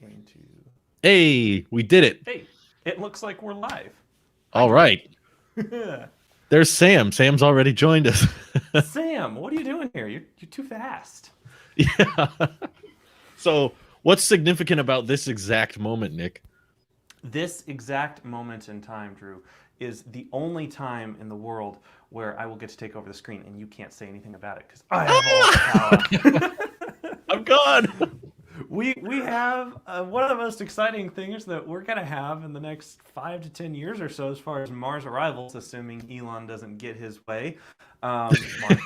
Going to. Hey, we did it. Hey, it looks like we're live. Hi, All right. Jordan. There's Sam. Sam's already joined us. Sam, what are you doing here? You're too fast. Yeah. So, what's significant about this exact moment, Nick? This exact moment in time, Drew, is the only time in the world where I will get to take over the screen and you can't say anything about it because I have all the power. I'm gone. We have one of the most exciting things that we're going to have in the next 5 to 10 years or so, as far as Mars arrivals, assuming Elon doesn't get his way. Mars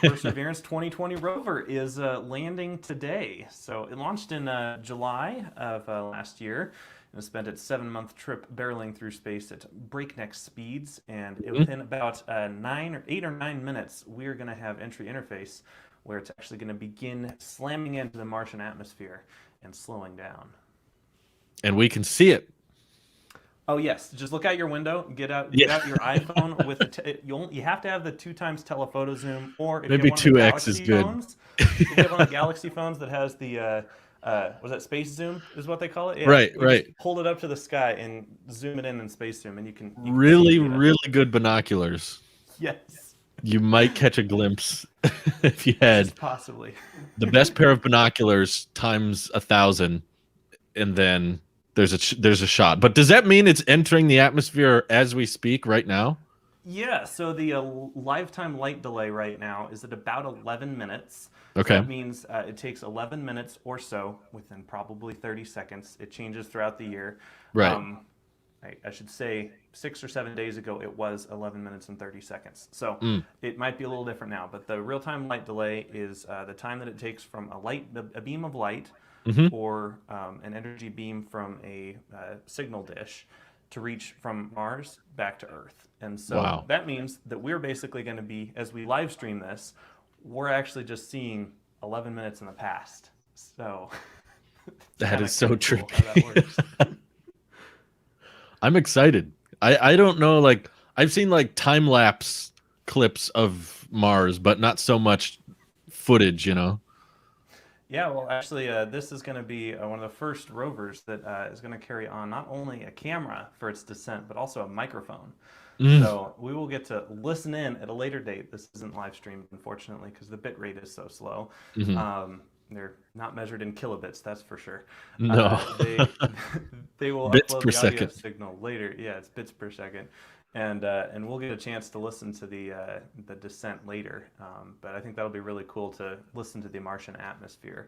Perseverance 2020 rover is landing today. So it launched in July of last year. It spent its 7-month trip barreling through space at breakneck speeds, and within about 8 or 9 minutes, we are going to have entry interface where it's actually going to begin slamming into the Martian atmosphere and slowing down. And we can see it. Oh yes, just look out your window, get out Yeah. your iPhone with you have to have the 2x telephoto zoom, or if you Maybe have one of the 2x is Galaxy good. phones, if you have one of the Galaxy phones that has the was that space zoom is what they call it? Yeah, Right, you just right. hold it up to the sky and zoom it in space zoom, and you can see Really, the really good binoculars. yes, You might catch a glimpse if you had just possibly. the best pair of binoculars times 1,000, and then there's a shot. But does that mean it's entering the atmosphere as we speak right now? Yeah, so the lifetime light delay right now is at about 11 minutes. So Okay. that means it takes 11 minutes or so within probably 30 seconds. It changes throughout the year. Right. Um, I should say 6 or 7 days ago it was 11 minutes and 30 seconds. So Mm. it might be a little different now, but the real-time light delay is the time that it takes from a beam of light Hmm. or an energy beam from a signal dish to reach from Mars back to Earth. And so Wow. that means that we're basically going to be, as we live stream this, we're actually just seeing 11 minutes in the past. So it's That kind is of so kind of cool how that trippy. works. I'm excited. I don't know, like I've seen like time lapse clips of Mars, but not so much footage. Yeah, well, actually, this is going to be one of the first rovers that is going to carry on not only a camera for its descent, but also a microphone. Mm. So we will get to listen in at a later date. This isn't live streamed, unfortunately, because the bit rate is so slow. Hmm. They're not measured in kilobits, that's for sure. No. They they will Bits upload per the audio second. signal later. Yeah, it's bits per second, and we'll get a chance to listen to the descent later. But I think that'll be really cool to listen to the Martian atmosphere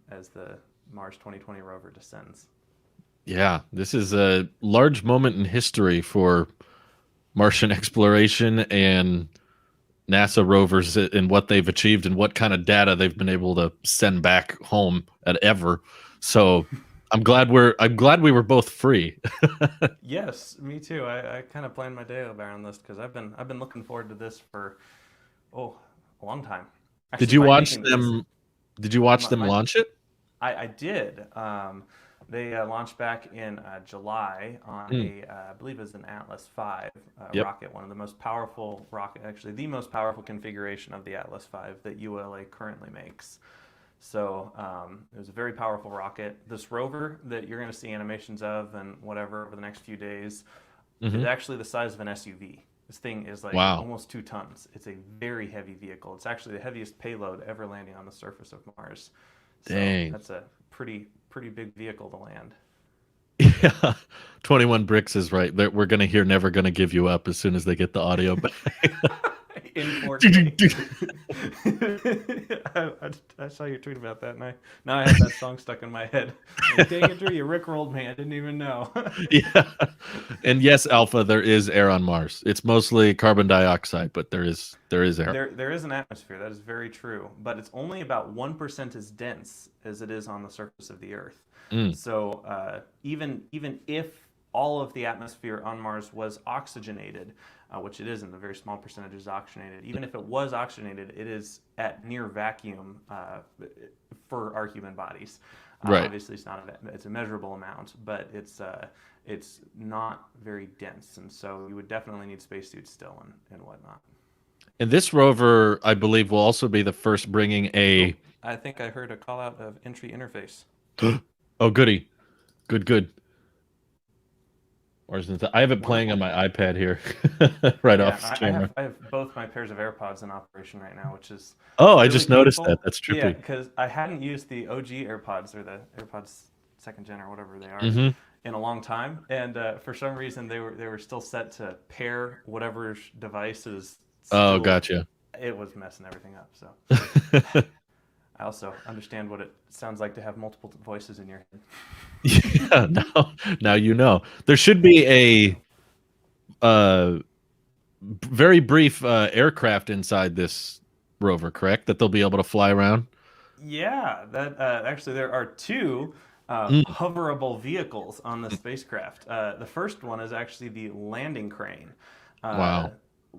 as the Mars 2020 rover descends. Yeah, this is a large moment in history for Martian exploration and NASA rovers and what they've achieved and what kind of data they've been able to send back home at ever. So I'm glad we were both free. Yes, me too. I kind of planned my day around this because I've been looking forward to this for oh a long time. Did Actually, you by watch making it's them? Did you watch my, them my launch it? I did. They launched back in July on Mm. I believe it was an Atlas V Yep. rocket, one of the most powerful rocket, actually the most powerful configuration of the Atlas V that ULA currently makes. So it was a very powerful rocket. This rover that you're going to see animations of and whatever over the next few days is Hmm. actually the size of an SUV. This thing is like Wow. almost 2 tons. It's a very heavy vehicle. It's actually the heaviest payload ever landing on the surface of Mars. So Dang. that's a pretty big vehicle to land. Yeah. 21 Bricks is right. We're gonna hear "Never Gonna Give You Up" as soon as they get the audio back. In 4K. I saw your tweet about that, and now I have that song stuck in my head. Like, dang it, Drew, you rickrolled me. I didn't even know. Yeah. And yes, Alpha, there is air on Mars. It's mostly carbon dioxide, but there is air. There is an atmosphere. That is very true, but it's only about 1% as dense as it is on the surface of the Earth. Mm. So even if all of the atmosphere on Mars was oxygenated, which it isn't, a very small percentage is oxygenated. Even if it was oxygenated, it is at near vacuum for our human bodies. Right. Obviously, it's a measurable amount, but it's not very dense, and so you would definitely need spacesuits still and whatnot. And this rover, I believe, will also be the first bringing Oh, a. I think I heard a call out of entry interface. Oh, goody. Good, good. I have it playing on Wonderful. my iPad here, right Yeah, off camera. I have both my pairs of AirPods in operation right now, which is Oh, I really just noticed that. painful. That's Yeah, trippy. because I hadn't used the OG AirPods or the AirPods second gen or whatever they are Hmm. in a long time, and for some reason they were still set to pair whatever device is Oh, still. gotcha. It was messing everything up. So I also understand what it sounds like to have multiple voices in your head. Yeah, now you know. There should be a uh very brief aircraft inside this rover, correct? That they'll be able to fly around. Yeah, that actually there are two Mm, hoverable vehicles on the spacecraft. The first one is actually the landing crane. Uh, wow.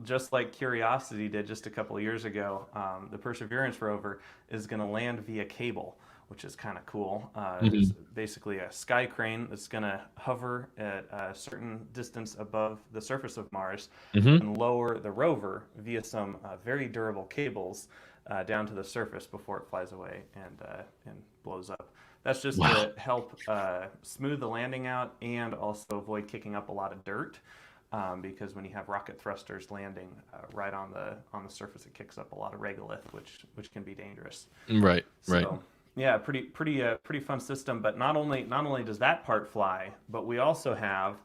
just like Curiosity did just a couple of years ago, the Perseverance rover is going to land via cable, which is kind of cool. It's Hmm. basically a sky crane that's going to hover at a certain distance above the surface of Mars Hmm. and lower the rover via some very durable cables down to the surface before it flies away and blows up. That's just Wow. to help smooth the landing out and also avoid kicking up a lot of dirt. Because when you have rocket thrusters landing right on the surface, it kicks up a lot of regolith, which can be dangerous. Right, right. So yeah, pretty fun system. But not only does that part fly, but we also have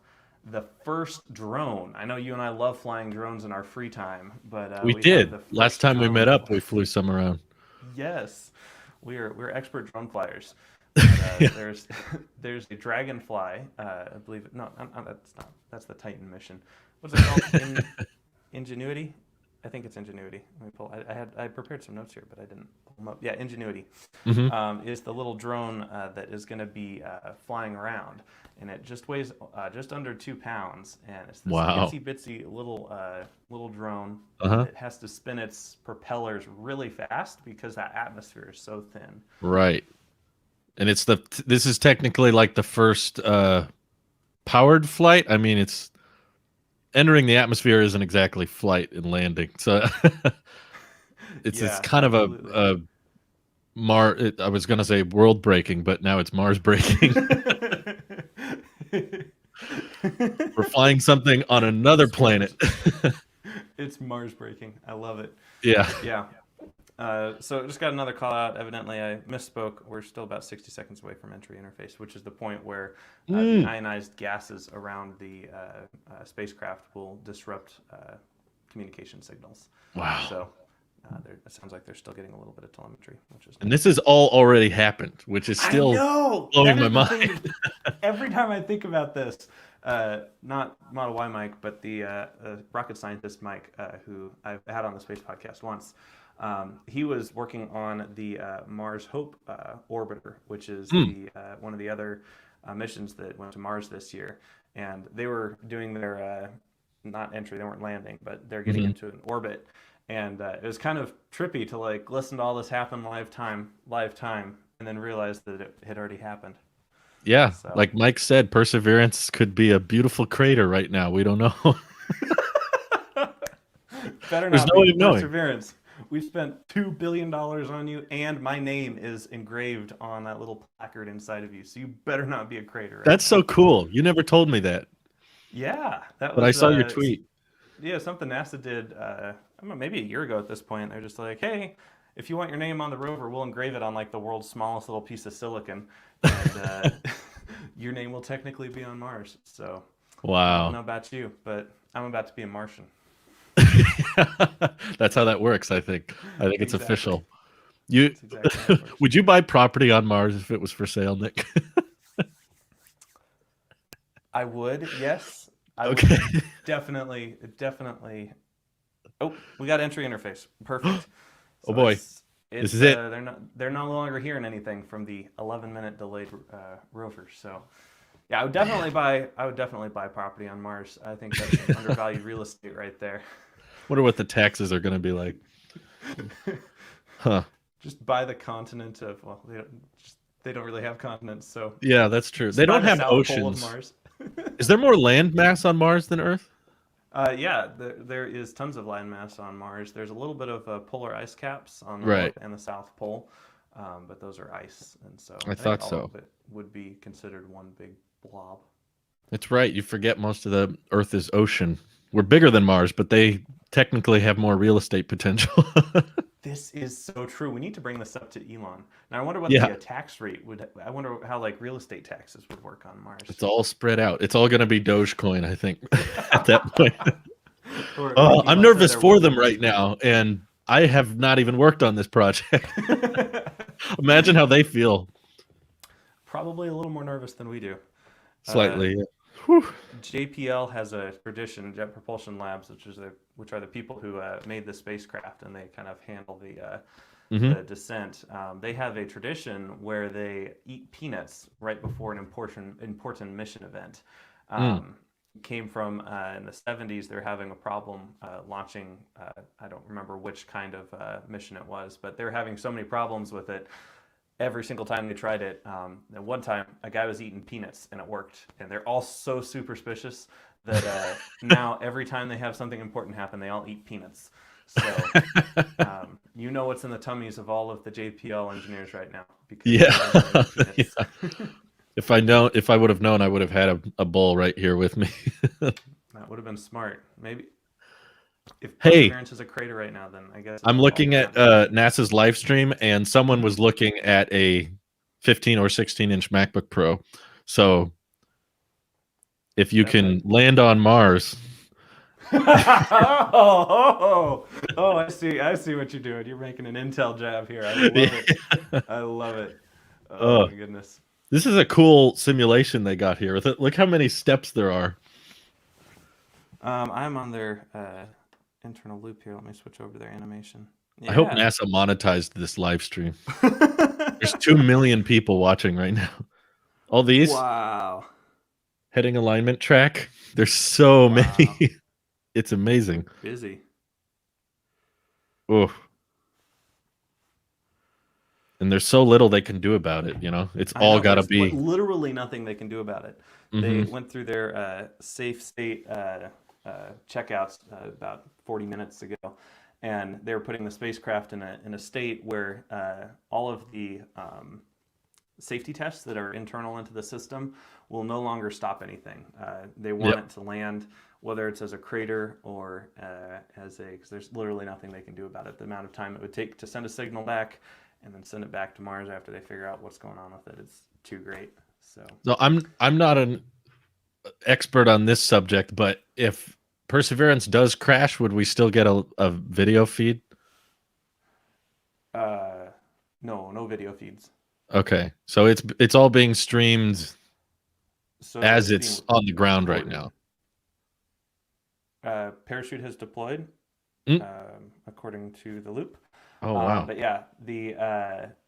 the first drone. I know you and I love flying drones in our free time, but We we have did. the Last first time we met drone up, we flew some around. Yes, we're expert drone flyers. But Yeah. there's there's a Dragonfly. I believe no, that's not. That's the Titan mission. What's it called? Ingenuity. I think it's Ingenuity. Let me pull. I prepared some notes here, but I didn't pull them up. Yeah, Ingenuity Hmm. is the little drone that is going to be flying around, and it just weighs just under 2 pounds, and it's this Wow. itsy bitsy little drone, and Uh-huh. it has to spin its propellers really fast because that atmosphere is so thin. Right. And this is technically like the first powered flight. I mean, it's entering the atmosphere isn't exactly flight and landing. So it's Yeah, kind of absolutely. a I was going to say world breaking, but now it's Mars breaking. We're flying something on another It's planet. Mars. It's Mars breaking. I love it. Yeah. Yeah. So just got another call out. Evidently, I misspoke. We're still about 60 seconds away from entry interface, which is the point where the Mm. ionized gases around the spacecraft will disrupt communication signals. Wow. So it sounds like they're still getting a little bit of telemetry, which is And nice. this has all already happened, which is I still know blowing that my is the mind. thing. Every time I think about this, not Model Y Mike, but the rocket scientist Mike, who I've had on the space podcast once. He was working on the Mars Hope orbiter, which is Mm. the one of the other missions that went to Mars this year, and they were doing their not entry, they weren't landing, but they're getting Hmm. into an orbit, and it was kind of trippy to like listen to all this happen live time, and then realize that it had already happened. Yeah, So like Mike said, Perseverance could be a beautiful crater right now. We don't know. better There's not no way be of knowing. Perseverance. We spent $2 billion on you, and my name is engraved on that little placard inside of you. So you better not be a crater right That's now. so cool. You never told me that, Yeah, that but I was saw your tweet. yeah, something NASA did. I don't know, maybe a year ago at this point. They're just like, hey, if you want your name on the rover, we'll engrave it on like the world's smallest little piece of silicon, and your name will technically be on Mars. So I don't Wow. know about you, but I'm about to be a Martian. That's how that works, I think. I think it's Exactly. official. You That's exactly how it works. would you buy property on Mars if it was for sale, Nick? I would, yes. I would Okay. definitely. Oh, we got entry interface. Perfect. Oh So boy. This is it. they're no longer hearing anything from the 11-minute delayed rover. So yeah, I would definitely buy property on Mars. I think that's some undervalued real estate right there. Wonder what the taxes are going to be like. Huh. Just buy the continent of they don't really have continents, so Yeah, that's true. They just buy don't the have South Pole of oceans. Mars. Is there more land mass on Mars than Earth? Yeah, there is tons of land mass on Mars. There's a little bit of polar ice caps on the Right. north and the south pole. but those are ice, and so I I think thought all so. of it would be considered one big blob. It's right. You forget most of the Earth is ocean. We're bigger than Mars, but they technically have more real estate potential. This is so true. We need to bring this up to Elon. Now, I wonder what the Yeah, tax rate would. I wonder how like real estate taxes would work on Mars. it's all spread out. It's all going to be Dogecoin, I think, at that point. Or like I'm Elon said, nervous there for will be them no right state. now, and I have not even worked on this project. Imagine how they feel. Probably a little more nervous than we do. Uh, Slightly. Yeah. Whew. JPL has a tradition, Jet Propulsion Labs, which are the people who made the spacecraft, and they kind of handle Hmm. the descent. They have a tradition where they eat peanuts right before an important mission event. Mm. Um, Came from in the 70s. They're having a problem launching. I don't remember which kind of mission it was, but they're having so many problems with it every single time they tried it. And one time, a guy was eating peanuts and it worked. And they're all so superstitious that now every time they have something important happen, they all eat peanuts. So you know what's in the tummies of all of the JPL engineers right now because Yeah. they're eating peanuts. Yeah. If I would have known, I would have had a bowl right here with me. That would have been smart. Maybe if Hey, Perseverance is a crater right now, then I guess I'm all looking the at content. NASA's live stream, and someone Mhm. was looking at a 15 or 16-inch MacBook Pro. So if you That's can it. land on Mars, Oh, I see. I see what you're doing. You're making an Intel jab here. I love it. yeah. I love it. Oh Oh, my goodness. this is a cool simulation they got here. Look how many steps there are. I'm on their internal loop here. Let me switch over to their animation. I hope Yeah. NASA monetized this live stream. There's 2 million people watching right now. All these Wow. heading alignment track. There's so Wow. many. It's amazing. Busy. Oh, and there's so little they can do about it. It's I all know. got to There's be. literally nothing they can do about it. They Hmm. went through their safe state checkouts about 40 minutes ago, and they were putting the spacecraft in a state where all of the safety tests that are internal into the system will no longer stop anything. They want Yep. it to land, whether it's as a crater or because there's literally nothing they can do about it. The amount of time it would take to send a signal back and then send it back to Mars after they figure out what's going on with it is too great. So, So I'm not an expert on this subject, but if Perseverance does crash, would we still get a video feed? uh, no video feeds. Okay, so it's all being streamed So as it's being it's on the ground right recorded. now. Parachute has deployed, Mm. according to the loop. Oh wow, But yeah, the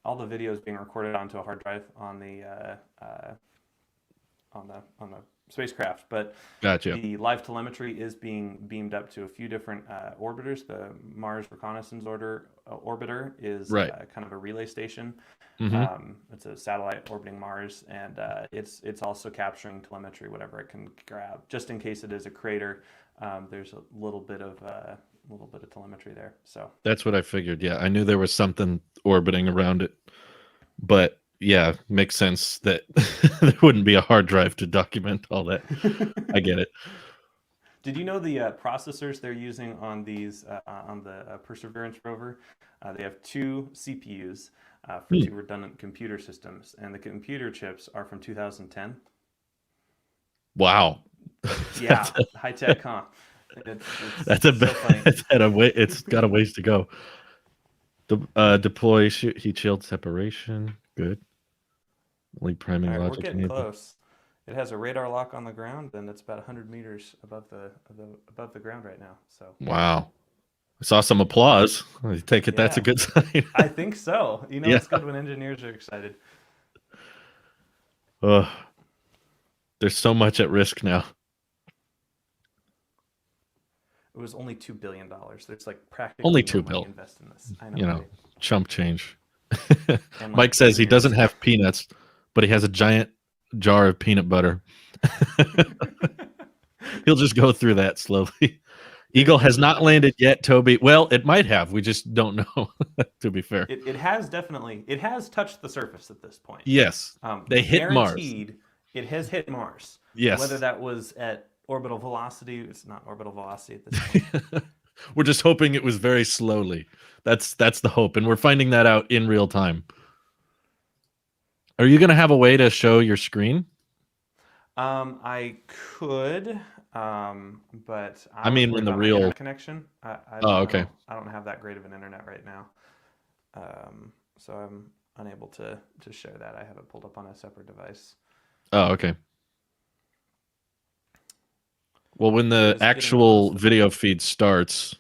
all the videos being recorded onto a hard drive on the spacecraft, but gotcha. the live telemetry is being beamed up to a few different orbiters. The Mars Reconnaissance Orbiter is Right. kind of a relay station. Hmm. It's a satellite orbiting Mars, and it's also capturing telemetry, whatever it can grab, just in case it is a crater. There's a little bit of telemetry there. So That's what I figured. Yeah, I knew there was something orbiting around it, but yeah, makes sense that there wouldn't be a hard drive to document all that. I get it. Did you know the processors they're using on the Perseverance rover? They have two CPUs for Hmm. two redundant computer systems, and the computer chips are from 2010. Wow. Yeah, that's high tech, huh? It's that's it's so funny. it's got a ways to go. Deploy heat shield separation. Good. Lead All priming right, we're logic getting enabled. close. It has a radar lock on the ground, and it's about 100 meters above the ground right now. So Wow. I saw some applause. I take it that's a yeah, good sign. I think so. You know, Yeah. it's good when engineers are excited. Ugh. There's so much at risk now. It was only $2 billion. There's like practically Only no two money bill. invested in this. I know, You know, right? chump change. And Mike like says 10 he doesn't years. have peanuts, but he has a giant jar of peanut butter. He'll just go through that slowly. Eagle has not landed yet, Toby. Well, it might have. We just don't know, to be fair. It has definitely, it has touched the surface at this point. Yes. They hit Mars. Guaranteed, it has hit Mars. Yes. Whether that was at orbital velocity, it's not orbital velocity at this point. We're just hoping it was very slowly. That's the hope, and we're finding that out in real time. Are you going to have a way to show your screen? I could, but I mean, when the real connection. okay. Know. I don't have that great of an internet right now, so I'm unable to share that. I have it pulled up on a separate device. Oh, okay. Well, when the actual video feed starts,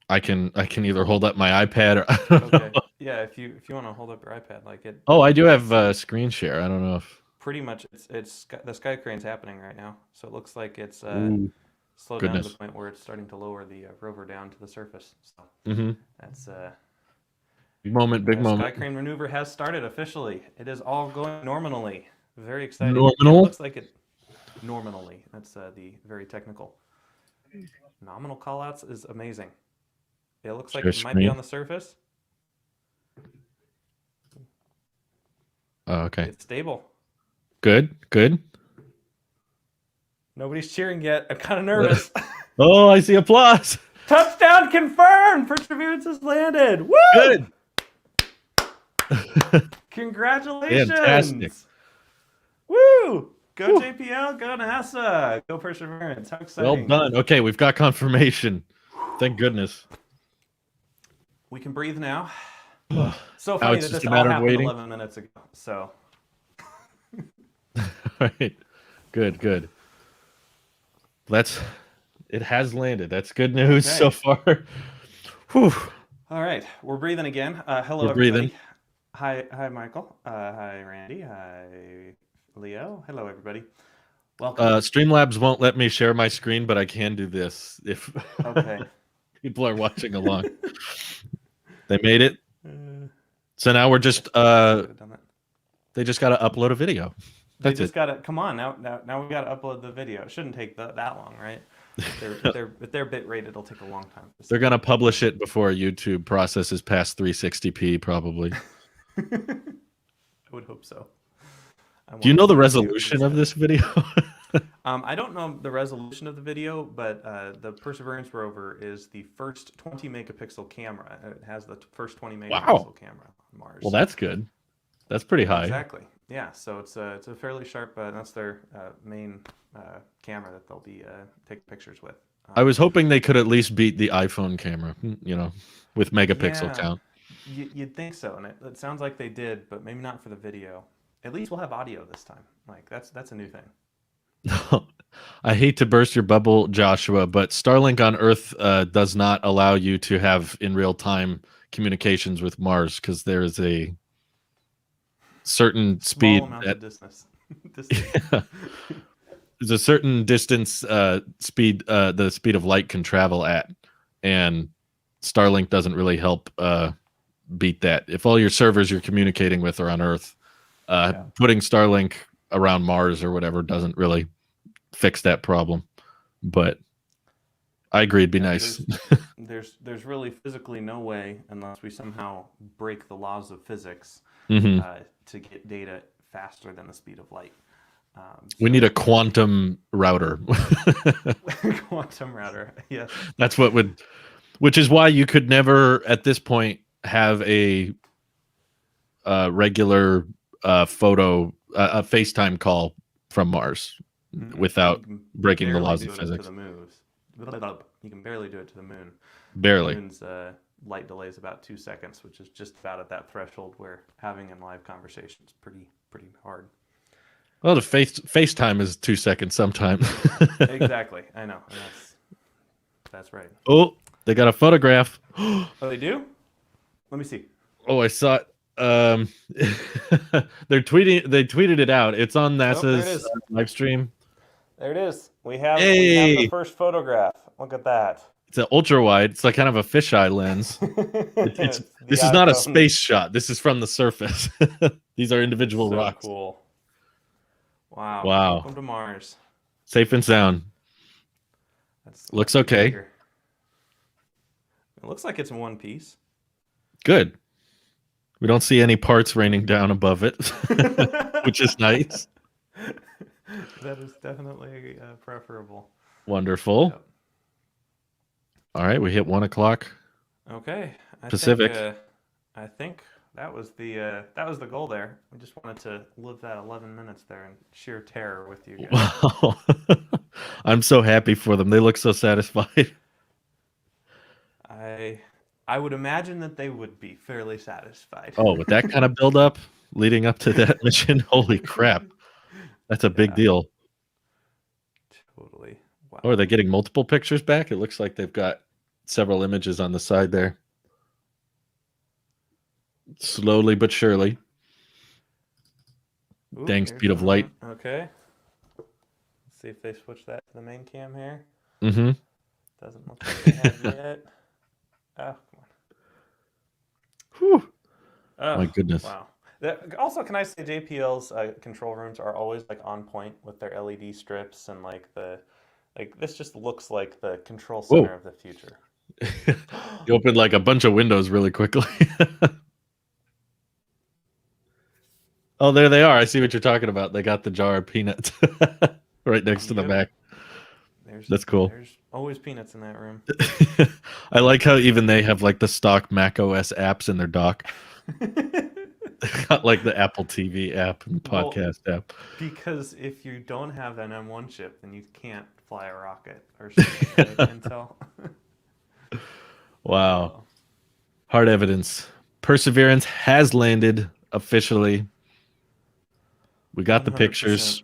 I can either hold up my iPad or okay. Yeah, if you want to hold up your iPad, like it. Oh, I do have screen share. I don't know if. Pretty much, it's the sky crane's happening right now, so it looks like it's slowed down to the point where it's starting to lower the rover down to the surface. So that's big moment. Sky crane maneuver has started officially. It is all going nominally. Very exciting. Nominal? It looks like it nominally. That's the very technical. Nominal callouts is amazing. It looks like it might be on the surface. Oh, okay. It's stable. Good. Nobody's cheering yet. I'm kind of nervous. Oh, I see applause. Touchdown confirmed. Perseverance has landed. Woo! Good. Congratulations. Fantastic. Woo! Go JPL, go NASA, go Perseverance. How exciting. Well done. Okay, we've got confirmation. Thank goodness. We can breathe now. So funny that this all happened 11 minutes ago. So. All right. Good. It has landed. That's good news so far. Whew. All right. We're breathing again. Hello, We're everybody. breathing. Hi, Michael. Hi, Randy. Hi, Leo. Hello, everybody. Welcome. Streamlabs won't let me share my screen, but I can do this if people are watching along. They made it. So now we're just they just got to upload a video. They just got to come on now. We got to upload the video. It shouldn't take that long, right? If they're bit rate, it'll take a long time. They're gonna publish it before YouTube processes past 360p, probably. I would hope so. Do you know the resolution of this video? I don't know the resolution of the video, but the Perseverance rover is the first 20 megapixel camera. It has the first 20 megapixel camera on Mars. Well, that's good. That's pretty high. Exactly. Yeah. So it's a fairly sharp. That's their main camera that they'll be taking pictures with. I was hoping they could at least beat the iPhone camera, with megapixel count. You'd think so, and it sounds like they did, but maybe not for the video. At least we'll have audio this time. Like that's a new thing. I hate to burst your bubble, Joshua, but Starlink on Earth does not allow you to have in real time communications with Mars because there is a certain speed at distance. There's a certain distance speed, the speed of light can travel at, and Starlink doesn't really help beat that. If all your servers you're communicating with are on Earth, putting Starlink around Mars or whatever doesn't really fix that problem. But I agree, it'd be nice. There's really physically no way, unless we somehow break the laws of physics, to get data faster than the speed of light. We need a quantum router. Quantum router, yes. That's which is why you could never at this point have a regular a FaceTime call from Mars without breaking the laws of physics. You can barely do it to the moon. Barely. The moon's light delay is about 2 seconds, which is just about at that threshold where having a live conversation is pretty hard. Well, the FaceTime is 2 seconds sometimes. Exactly. I know. That's right. Oh, they got a photograph. Oh, they do? Let me see. Oh, I saw it. They tweeted it out. It's on NASA's live stream. There it is. We have the first photograph. Look at that. It's an ultra wide. It's like kind of a fisheye lens. This is not a space shot. This is from the surface. These are individual rocks. Cool. Wow. Wow. Welcome to Mars. Safe and sound. That's Looks okay. It looks like it's in one piece. Good. We don't see any parts raining down above it, which is nice. That is definitely preferable. Wonderful. Yep. All right, we hit 1 o'clock. Okay. Pacific. I think that was the goal there. We just wanted to live that 11 minutes there in sheer terror with you guys. Wow. I'm so happy for them. They look so satisfied. I would imagine that they would be fairly satisfied. Oh, with that kind of build-up leading up to that mission, holy crap. That's a big deal. Totally. Wow. Oh, are they getting multiple pictures back? It looks like they've got several images on the side there. Slowly but surely. Ooh, Dang speed of light. Okay. Let's see if they switch that to the main cam here. Mm-hmm. Doesn't look like they have yet. Oh, come on. Whew. Oh, my goodness. Wow. Also, can I say JPL's control rooms are always like on point with their LED strips and this just looks like the control center of the future. You opened like a bunch of windows really quickly. Oh, there they are. I see what you're talking about. They got the jar of peanuts right next to the back. That's cool. There's always peanuts in that room. I like how even they have like the stock Mac OS apps in their dock. Got like the Apple TV app and the podcast app. Because if you don't have an M1 chip, then you can't fly a rocket or something. Right? Until wow. Hard evidence. Perseverance has landed officially. We got 100%. The pictures.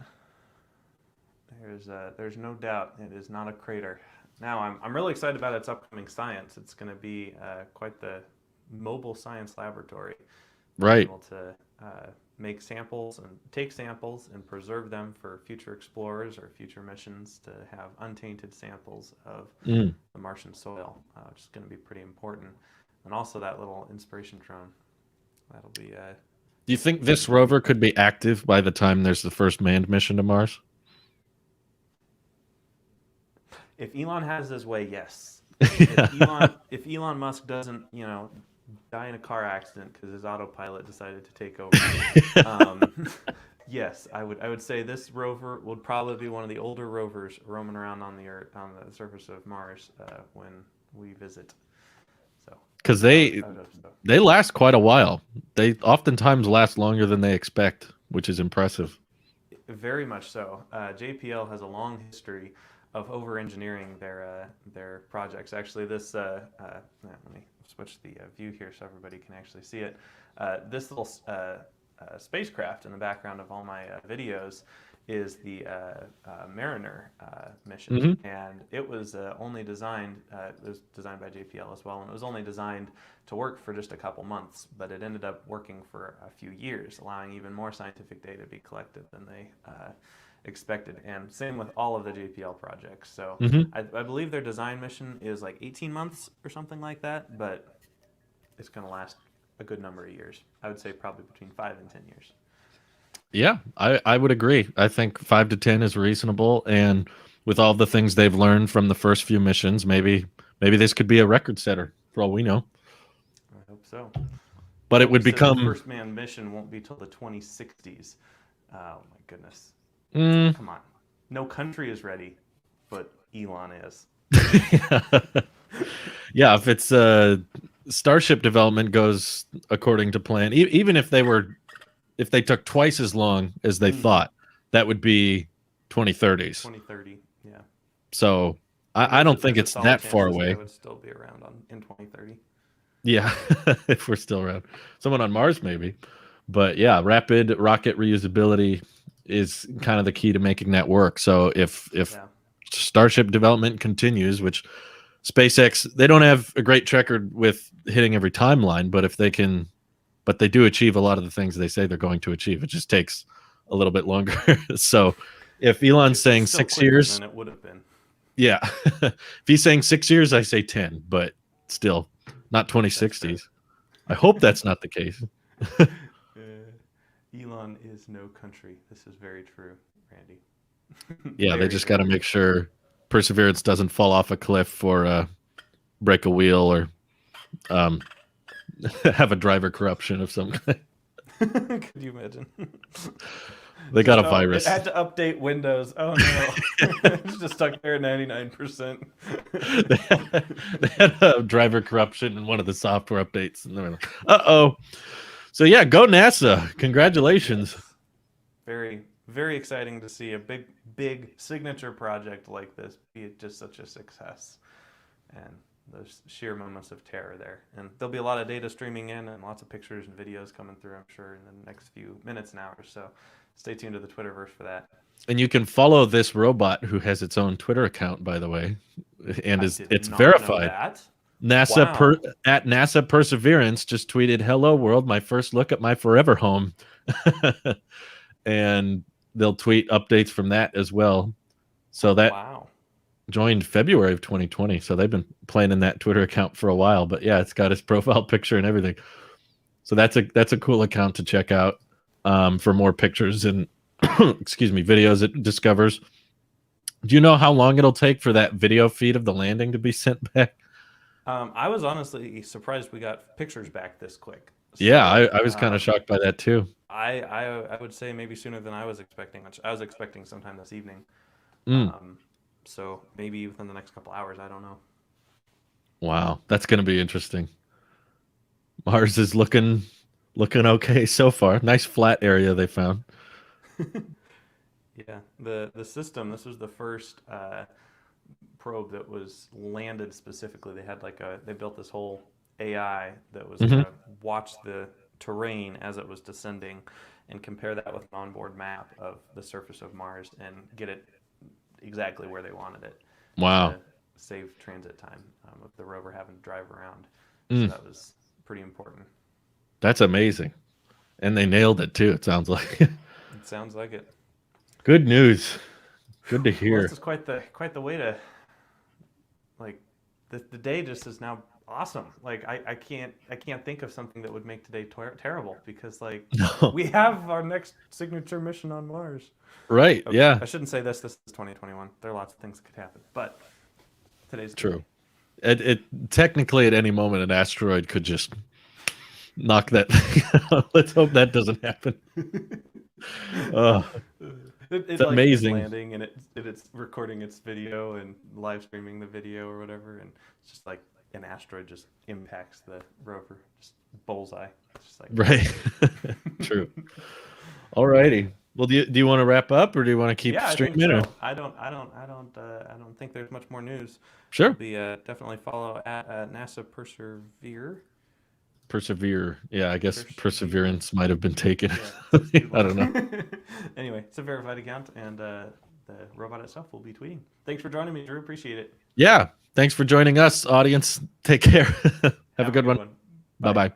There's no doubt it is not a crater. Now I'm really excited about its upcoming science. It's going to be quite the mobile science laboratory. Right. Able to make samples and take samples and preserve them for future explorers or future missions to have untainted samples of the Martian soil, which is going to be pretty important. And also that little inspiration drone. That'll be. Do you think this rover could be active by the time there's the first manned mission to Mars? If Elon has his way, yes. If Elon Musk doesn't, die in a car accident because his autopilot decided to take over, yes, I would say this rover would probably be one of the older rovers roaming around on the surface of Mars when we visit. So because they last quite a while. They oftentimes last longer than they expect, which is impressive. Very much so. JPL has a long history of over-engineering their projects. Actually, this let me switch the view here so everybody can actually see it. This little spacecraft in the background of all my videos is the Mariner mission, and it was only designed. It was designed by JPL as well, and it was only designed to work for just a couple months, but it ended up working for a few years, allowing even more scientific data to be collected than they expected. And same with all of the JPL projects. So I believe their design mission is like 18 months or something like that, but it's going to last a good number of years. I would say probably between 5 and 10 years. Yeah, I would agree. I think 5 to 10 is reasonable, and with all the things they've learned from the first few missions, maybe this could be a record setter for all we know. I hope so. But it would become the first manned mission won't be till the 2060s. Oh my goodness. Come on. No country is ready, but Elon is. Yeah, if it's Starship development goes according to plan, even if they took twice as long as they thought, that would be 2030s. 2030, yeah. So I don't think it's that far away. It would still be around in 2030. Yeah, if we're still around. Someone on Mars, maybe. But yeah, rapid rocket reusability is kind of the key to making that work. So if Starship development continues, which SpaceX, they don't have a great record with hitting every timeline, but they do achieve a lot of the things they say they're going to achieve. It just takes a little bit longer. So if Elon's saying 6 years, then it would have been. Yeah. If he's saying 6 years, I say 10, but still not 2060s. I hope that's not the case. Elon is no country. This is very true, Randy. Yeah, they just got to make sure Perseverance doesn't fall off a cliff or break a wheel or have a driver corruption of some kind. Could you imagine? They got a virus. It had to update Windows. Oh no, it's just stuck there at 99%. They had a driver corruption in one of the software updates, and they were like, "Uh-oh." So yeah, go NASA! Congratulations. Very, very exciting to see a big signature project like this be just such a success, and those sheer moments of terror there. And there'll be a lot of data streaming in and lots of pictures and videos coming through, I'm sure, in the next few minutes and hours. So stay tuned to the Twitterverse for that. And you can follow this robot who has its own Twitter account, by the way, and it's not verified. know that. NASA Wow. at NASA Perseverance just tweeted, "Hello world, my first look at my forever home," and they'll tweet updates from that as well. So that Wow. joined February of 2020. So they've been playing in that Twitter account for a while. But yeah, it's got his profile picture and everything. So that's a cool account to check out for more pictures and excuse me, videos it discovers. Do you know how long it'll take for that video feed of the landing to be sent back? I was honestly surprised we got pictures back this quick. So, Yeah, I was kind of shocked by that too. I would say maybe sooner than I was expecting. I was expecting sometime this evening. So maybe within the next couple hours. I don't know. Wow, that's going to be interesting. Mars is looking okay so far. Nice flat area they found. Yeah, the system. This was the first probe that was landed specifically. They had they built this whole AI that was going to watch the terrain as it was descending and compare that with an onboard map of the surface of Mars and get it exactly where they wanted it. Wow. To save transit time of the rover having to drive around. So Mm. that was pretty important. That's amazing. And they nailed it too, it sounds like. It sounds like it. Good news. Good to Well, hear. this is quite the way to the day just is now awesome. Like I can't think of something that would make today terrible because No. we have our next signature mission on Mars. Right. Okay, Yeah. I shouldn't say this. This is 2021. There are lots of things that could happen, but today's the True. day. It technically at any moment an asteroid could just knock that thing out. Let's hope that doesn't happen. It's amazing. landing and it's recording its video and live streaming the video or whatever, and it's just like an asteroid just impacts the rover, just bullseye. It's just like Right. True. All righty. Well, do you want to wrap up or do you want to keep yeah, I think streaming? so. I don't think there's much more news. Sure. Be definitely follow at NASA Persevere. Yeah, I guess Persevere. perseverance might have been taken. Yeah, I don't know. Anyway, it's a verified account, and the robot itself will be tweeting. Thanks for joining me, Drew. Appreciate it. Yeah. Thanks for joining us, audience. Take care. Have a good one. Bye. Bye-bye.